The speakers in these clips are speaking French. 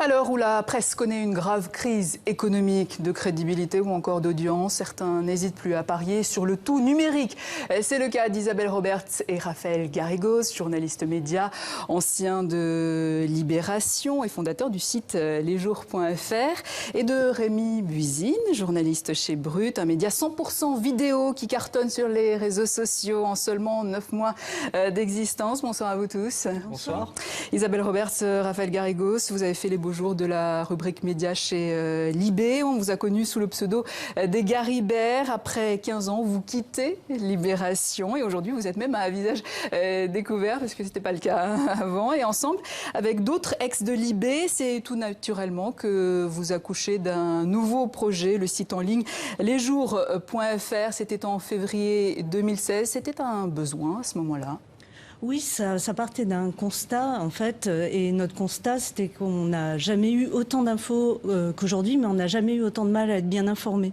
À l'heure où la presse connaît une grave crise économique, de crédibilité ou encore d'audience, certains n'hésitent plus à parier sur le tout numérique. C'est le cas d'Isabelle Roberts et Raphaël Garrigos, journalistes médias, anciens de Libération et fondateurs du site lesjours.fr, et de Rémi Buisine, journaliste chez Brut, un média 100% vidéo qui cartonne sur les réseaux sociaux en seulement 9 mois d'existence. Bonsoir à vous tous. Bonsoir. Isabelle Roberts, Raphaël Garrigos, vous avez fait les beaux jours de la rubrique média chez Libé. On vous a connu sous le pseudo des Garibert. Après 15 ans, vous quittez Libération et aujourd'hui, vous êtes même à un visage découvert parce que ce n'était pas le cas avant. Et ensemble, avec d'autres ex de Libé, c'est tout naturellement que vous accouchez d'un nouveau projet, le site en ligne lesjours.fr. C'était en février 2016. C'était un besoin à ce moment-là? Oui, ça partait d'un constat, en fait, et notre constat, c'était qu'on n'a jamais eu autant d'infos qu'aujourd'hui, mais on n'a jamais eu autant de mal à être bien informé.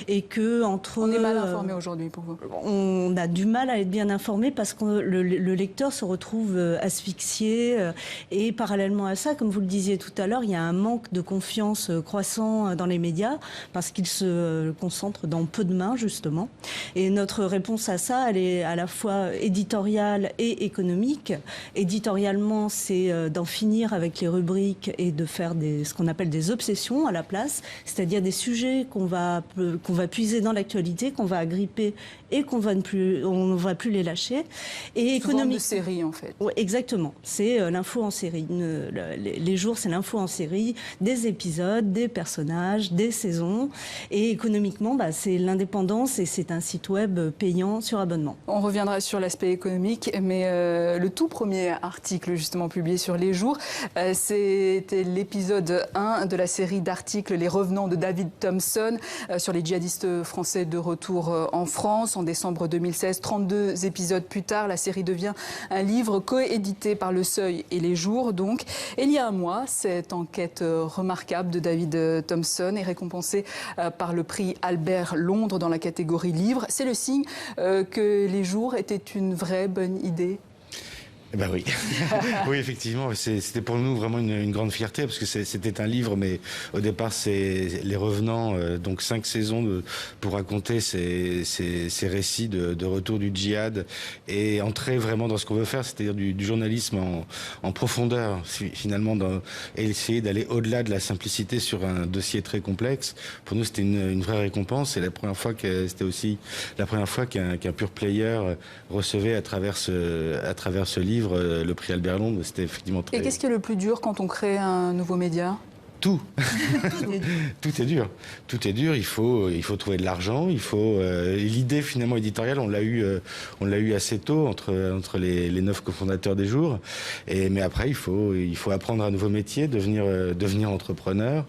Et que entre on est mal informé aujourd'hui pour vous? On a du mal à être bien informé parce que le lecteur se retrouve asphyxié. Et parallèlement à ça, comme vous le disiez tout à l'heure, il y a un manque de confiance croissant dans les médias parce qu'ils se concentrent dans peu de mains, justement. Et notre réponse à ça, elle est à la fois éditoriale et économique. Éditorialement, c'est d'en finir avec les rubriques et de faire ce qu'on appelle des obsessions à la place, c'est-à-dire des sujets qu'on va puiser dans l'actualité, qu'on va agripper et on ne va plus les lâcher. Et économique de série, en fait. Oui, exactement. C'est l'info en série. Les jours, c'est l'info en série, des épisodes, des personnages, des saisons. Et économiquement, c'est l'indépendance et c'est un site web payant sur abonnement. On reviendra sur l'aspect économique, mais le tout premier article justement publié sur Les Jours, c'était l'épisode 1 de la série d'articles Les Revenants de David Thompson sur les djihadistes français de retour en France. En décembre 2016, 32 épisodes plus tard, la série devient un livre coédité par Le Seuil et Les Jours. Donc, et il y a un mois, cette enquête remarquable de David Thompson est récompensée par le prix Albert Londres dans la catégorie livre. C'est le signe que Les Jours étaient une vraie bonne idée. Eh ben oui, oui effectivement, c'était pour nous vraiment une grande fierté parce que c'était un livre, mais au départ c'est Les Revenants, donc 5 saisons pour raconter ces récits de retour du djihad et entrer vraiment dans ce qu'on veut faire, c'est-à-dire du journalisme en profondeur finalement, et essayer d'aller au-delà de la simplicité sur un dossier très complexe. Pour nous c'était une vraie récompense. C'était aussi la première fois qu'un pure player recevait à travers ce livre le prix Albert Londres. C'était effectivement très... Et qu'est-ce qui est le plus dur quand on crée un nouveau média ? Tout. Tout est dur. Tout est dur. Il faut trouver de l'argent. L'idée finalement éditoriale, on l'a eu assez tôt entre les 9 cofondateurs des Jours. Mais après, il faut apprendre un nouveau métier, devenir entrepreneur.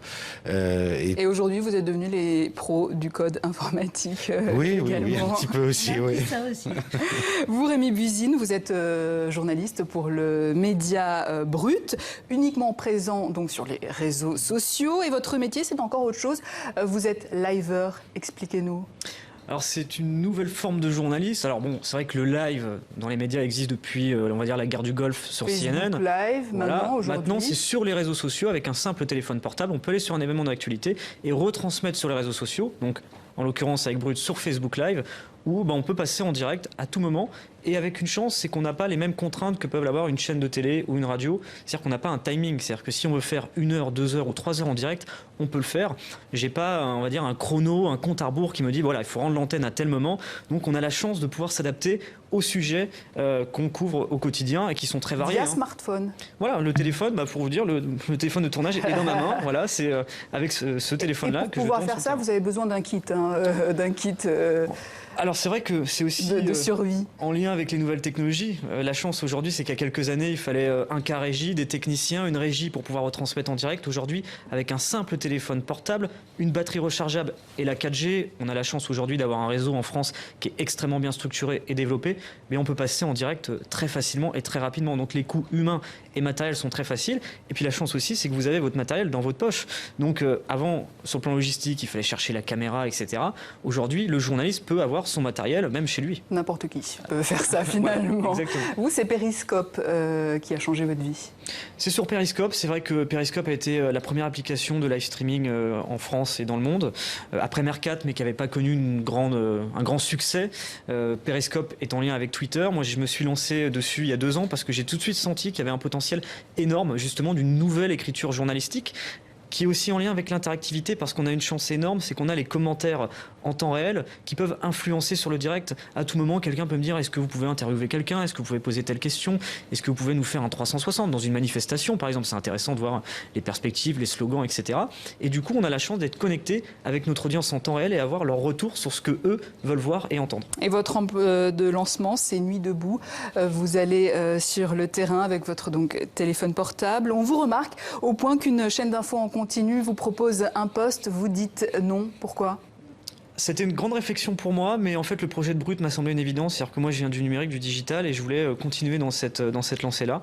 Et aujourd'hui, vous êtes devenus les pros du code informatique. Oui, un petit peu aussi. Oui. Ça aussi. Vous, Rémi Buisine, vous êtes journaliste pour le média Brut, uniquement présent donc sur les réseaux sociaux, et votre métier c'est encore autre chose, vous êtes liveur, expliquez-nous. Alors c'est une nouvelle forme de journaliste. Alors bon, c'est vrai que le live dans les médias existe depuis, on va dire, la guerre du Golfe sur Facebook CNN. Live, voilà. Aujourd'hui. Maintenant, c'est sur les réseaux sociaux avec un simple téléphone portable. On peut aller sur un événement d'actualité et retransmettre sur les réseaux sociaux. Donc, en l'occurrence avec Brut sur Facebook Live, où on peut passer en direct à tout moment. Et avec une chance, c'est qu'on n'a pas les mêmes contraintes que peuvent avoir une chaîne de télé ou une radio. C'est-à-dire qu'on n'a pas un timing. C'est-à-dire que si on veut faire 1 heure, 2 heures ou 3 heures en direct, on peut le faire. J'ai pas, on va dire, un chrono, un compte à rebours qui me dit voilà, il faut rendre l'antenne à tel moment. Donc on a la chance de pouvoir s'adapter aux sujets qu'on couvre au quotidien et qui sont très variés. Via smartphone. Voilà, le téléphone, pour vous dire, le téléphone de tournage est dans ma main. Voilà, c'est avec ce téléphone-là que je pouvoir faire ça, vous avez besoin d'un kit, Alors c'est vrai que c'est aussi de survie. En lien avec les nouvelles technologies. La chance aujourd'hui, c'est qu'il y a quelques années, il fallait un cas régie, des techniciens, une régie pour pouvoir retransmettre en direct. Aujourd'hui, avec un simple téléphone portable, une batterie rechargeable et la 4G, on a la chance aujourd'hui d'avoir un réseau en France qui est extrêmement bien structuré et développé. mais on peut passer en direct très facilement et très rapidement. Donc les coûts humains et matériels sont très faciles. Et puis la chance aussi, c'est que vous avez votre matériel dans votre poche. Donc avant, sur le plan logistique, il fallait chercher la caméra, etc. Aujourd'hui, le journaliste peut avoir son matériel même chez lui. N'importe qui peut faire ça finalement. Ouais, exactement. Vous, c'est Periscope qui a changé votre vie. C'est sur Periscope. C'est vrai que Periscope a été la première application de live streaming en France et dans le monde. Après Mercat, mais qui n'avait pas connu un grand succès. Periscope est en lien avec Twitter. Moi, je me suis lancé dessus il y a 2 ans parce que j'ai tout de suite senti qu'il y avait un potentiel énorme, justement, d'une nouvelle écriture journalistique qui est aussi en lien avec l'interactivité, parce qu'on a une chance énorme, c'est qu'on a les commentaires en temps réel qui peuvent influencer sur le direct. À tout moment, quelqu'un peut me dire: est-ce que vous pouvez interviewer quelqu'un? Est-ce que vous pouvez poser telle question? Est-ce que vous pouvez nous faire un 360 dans une manifestation, par exemple? C'est intéressant de voir les perspectives, les slogans, etc. Et du coup, on a la chance d'être connecté avec notre audience en temps réel et avoir leur retour sur ce que eux veulent voir et entendre. Et votre rampe de lancement, c'est Nuit debout. Vous allez sur le terrain avec votre téléphone portable. On vous remarque au point qu'une chaîne d'infos en continu vous propose un poste, vous dites non. Pourquoi ? C'était une grande réflexion pour moi, mais en fait le projet de Brut m'a semblé une évidence. C'est-à-dire que moi je viens du numérique, du digital, et je voulais continuer dans cette lancée-là.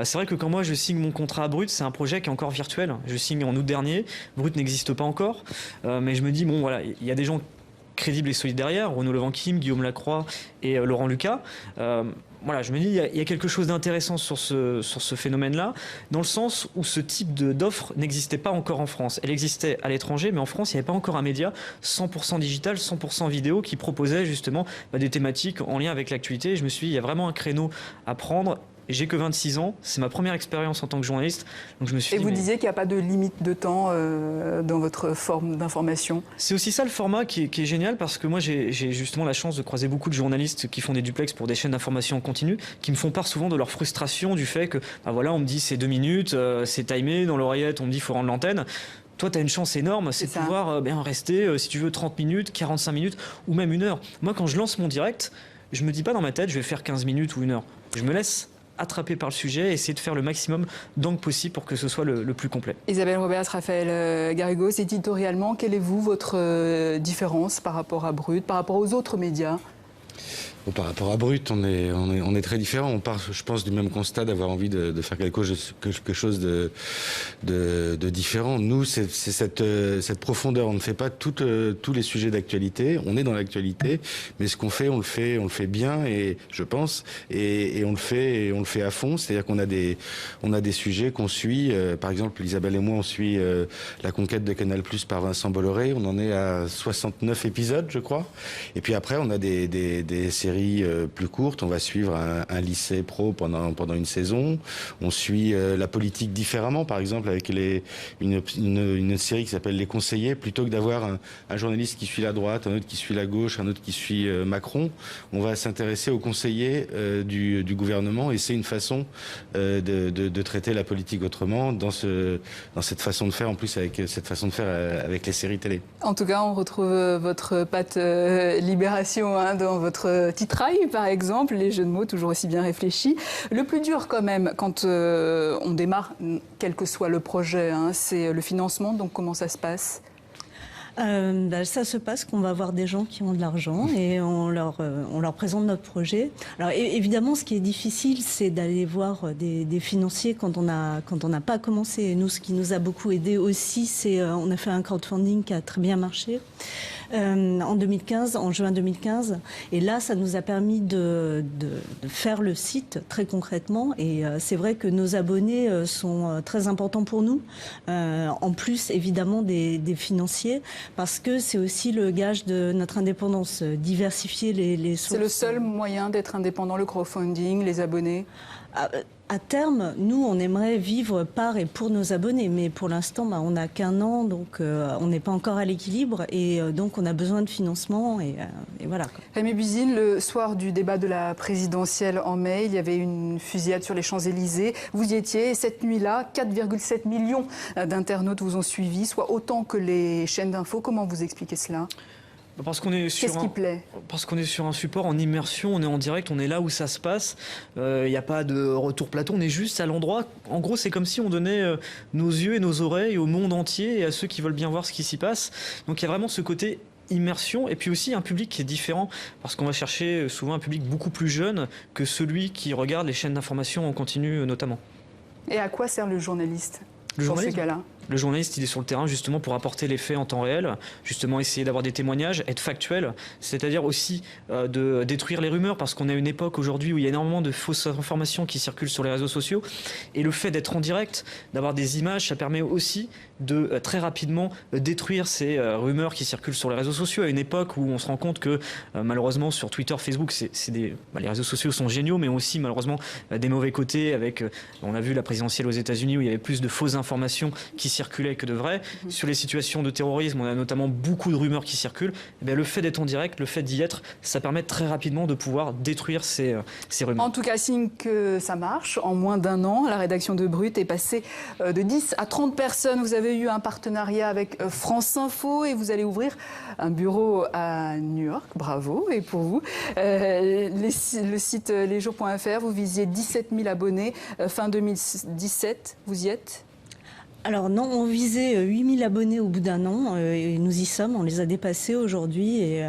C'est vrai que quand moi je signe mon contrat à Brut, c'est un projet qui est encore virtuel. Je signe en août dernier, Brut n'existe pas encore, mais je me dis, bon voilà, il y a des gens crédibles et solides derrière, Renaud Levanquim, Guillaume Lacroix et Laurent Lucas. Voilà, je me dis, il y a quelque chose d'intéressant sur ce phénomène-là, dans le sens où ce type d'offre n'existait pas encore en France. Elle existait à l'étranger, mais en France, il n'y avait pas encore un média 100% digital, 100% vidéo qui proposait justement des thématiques en lien avec l'actualité. Et je me suis dit, il y a vraiment un créneau à prendre. J'ai que 26 ans, c'est ma première expérience en tant que journaliste. Donc je me suis dit, vous disiez qu'il n'y a pas de limite de temps dans votre forme d'information. C'est aussi ça le format qui est génial, parce que moi j'ai justement la chance de croiser beaucoup de journalistes qui font des duplex pour des chaînes d'information en continu, qui me font part souvent de leur frustration du fait que voilà, on me dit c'est 2 minutes, c'est timé, dans l'oreillette on me dit il faut rendre l'antenne. Toi, tu as une chance énorme, c'est de pouvoir rester, si tu veux, 30 minutes, 45 minutes ou même 1 heure. Moi, quand je lance mon direct, je me dis pas dans ma tête je vais faire 15 minutes ou 1 heure. Je me laisse attrapé par le sujet et essayer de faire le maximum d'angles possible pour que ce soit le plus complet. Isabelle Roberts, Raphaël Garrigos, éditorialement, quelle est votre différence par rapport à Brut, par rapport aux autres médias ? Bon, par rapport à Brut, on est très différents. On part, je pense, du même constat d'avoir envie de faire quelque chose de différent. Nous, c'est cette profondeur. On ne fait pas tous les sujets d'actualité. On est dans l'actualité, mais ce qu'on fait, on le fait bien, et je pense, et on le fait à fond. C'est-à-dire qu'on a des sujets qu'on suit. Par exemple, Isabelle et moi, on suit la conquête de Canal+ par Vincent Bolloré. On en est à 69 épisodes, je crois. Et puis après, on a des séries plus courtes. On va suivre un lycée pro pendant une saison. On suit la politique différemment, par exemple avec une série qui s'appelle Les Conseillers. Plutôt que d'avoir un journaliste qui suit la droite, un autre qui suit la gauche, un autre qui suit Macron, on va s'intéresser aux conseillers du gouvernement, et c'est une façon de traiter la politique autrement dans cette façon de faire, en plus avec cette façon de faire avec les séries télé. En tout cas, on retrouve votre patte Libération dans votre titrail, par exemple, les jeux de mots toujours aussi bien réfléchis. Le plus dur quand même, quand on démarre, quel que soit le projet, c'est le financement. Donc comment ça se passe ? Ça se passe qu'on va voir des gens qui ont de l'argent et on leur présente notre projet. Alors évidemment, ce qui est difficile, c'est d'aller voir des financiers quand on n'a pas commencé. Et nous, ce qui nous a beaucoup aidé aussi, c'est on a fait un crowdfunding qui a très bien marché en juin 2015. Et là, ça nous a permis de faire le site très concrètement. Et c'est vrai que nos abonnés sont très importants pour nous. En plus, évidemment, des financiers, parce que c'est aussi le gage de notre indépendance, diversifier les sources. C'est le seul moyen d'être indépendant, le crowdfunding, les abonnés ? À terme, nous, on aimerait vivre par et pour nos abonnés, mais pour l'instant, on n'a qu'1 an, donc on n'est pas encore à l'équilibre, et donc on a besoin de financement, et voilà. Rémi Buzine, le soir du débat de la présidentielle en mai, il y avait une fusillade sur les Champs-Élysées. Vous y étiez, et cette nuit-là, 4,7 millions d'internautes vous ont suivi, soit autant que les chaînes d'infos. Comment vous expliquez cela ? Parce qu'on est sur Qu'est-ce qui plaît ? Parce qu'on est sur un support en immersion, on est en direct, on est là où ça se passe. Il n'y a pas de retour plateau, on est juste à l'endroit. En gros, c'est comme si on donnait nos yeux et nos oreilles au monde entier et à ceux qui veulent bien voir ce qui s'y passe. Donc il y a vraiment ce côté immersion et puis aussi un public qui est différent parce qu'on va chercher souvent un public beaucoup plus jeune que celui qui regarde les chaînes d'information en continu notamment. Et à quoi sert le journaliste Le dans ces journalisme. cas-là? Le journaliste, il est sur le terrain justement pour apporter les faits en temps réel, justement essayer d'avoir des témoignages, être factuel, c'est-à-dire aussi de détruire les rumeurs parce qu'on a une époque aujourd'hui où il y a énormément de fausses informations qui circulent sur les réseaux sociaux et le fait d'être en direct, d'avoir des images, ça permet aussi de très rapidement détruire ces rumeurs qui circulent sur les réseaux sociaux à une époque où on se rend compte que malheureusement sur Twitter, Facebook, les réseaux sociaux sont géniaux mais ont aussi malheureusement des mauvais côtés avec, on a vu la présidentielle aux États-Unis où il y avait plus de fausses informations qui circulaient que de vraies. Sur les situations de terrorisme, on a notamment beaucoup de rumeurs qui circulent. Et bien, le fait d'être en direct, le fait d'y être, ça permet très rapidement de pouvoir détruire ces rumeurs. En tout cas, signe que ça marche. En moins d'un an, la rédaction de Brut est passée de 10 à 30 personnes. Vous avez eu un partenariat avec France Info et vous allez ouvrir un bureau à New York. Bravo, et pour vous. Le site lesjours.fr, vous visiez 17 000 abonnés fin 2017. Vous y êtes ? Alors non, on visait 8000 abonnés au bout d'un an et nous y sommes, on les a dépassés aujourd'hui et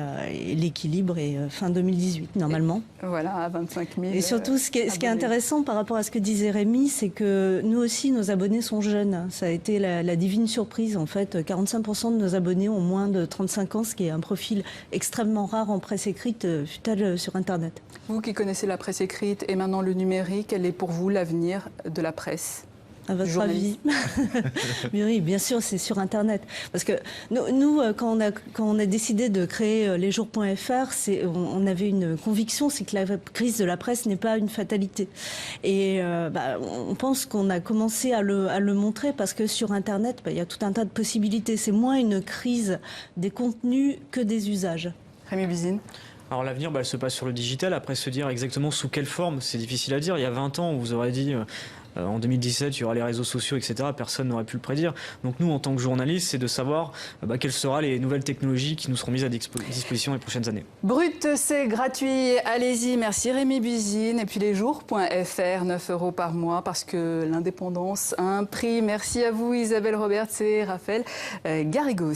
l'équilibre est fin 2018 normalement. Voilà, à 25 000. Et surtout, ce qui est intéressant par rapport à ce que disait Rémi, c'est que nous aussi, nos abonnés sont jeunes. Ça a été la divine surprise en fait. 45% de nos abonnés ont moins de 35 ans, ce qui est un profil extrêmement rare en presse écrite, fût-elle sur Internet. Vous qui connaissez la presse écrite et maintenant le numérique, quel est pour vous l'avenir de la presse ? À votre avis? Oui, bien sûr, c'est sur Internet. Parce que nous quand on a décidé de créer lesjours.fr, on avait une conviction, c'est que la crise de la presse n'est pas une fatalité. Et on pense qu'on a commencé à le montrer parce que sur Internet, il y a tout un tas de possibilités. C'est moins une crise des contenus que des usages. Rémi Buzine. Alors l'avenir, elle se passe sur le digital. Après, se dire exactement sous quelle forme, c'est difficile à dire. Il y a 20 ans, on vous aurait dit... en 2017, il y aura les réseaux sociaux, etc. Personne n'aurait pu le prédire. Donc nous, en tant que journalistes, c'est de savoir quelles seront les nouvelles technologies qui nous seront mises à disposition les prochaines années. Brut, c'est gratuit. Allez-y. Merci Rémi Buzine. Et puis lesjours.fr, 9 € par mois parce que l'indépendance a un prix. Merci à vous Isabelle Roberts et Raphaël Garrigos.